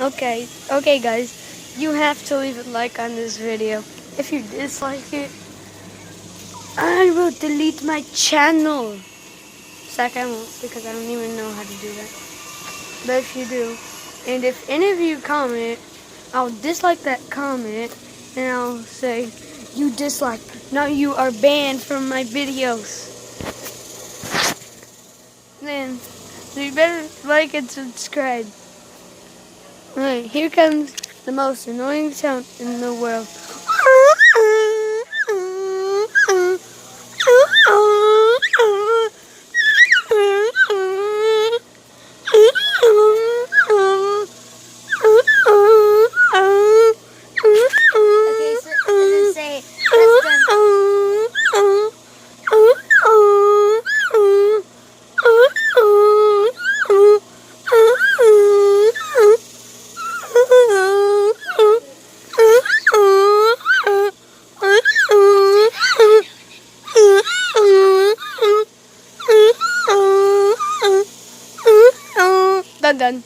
Okay, guys, you have to leave a like on this video. If you dislike it, I will delete my channel. Second, I won't, because I don't even know how to do that. But if you do, and if any of you comment, I'll dislike that comment, and I'll say, you dislike. Now you are banned from my videos. Then, so you better like and subscribe. Alright, here comes the most annoying sound in the world. Okay, so and then say press Done.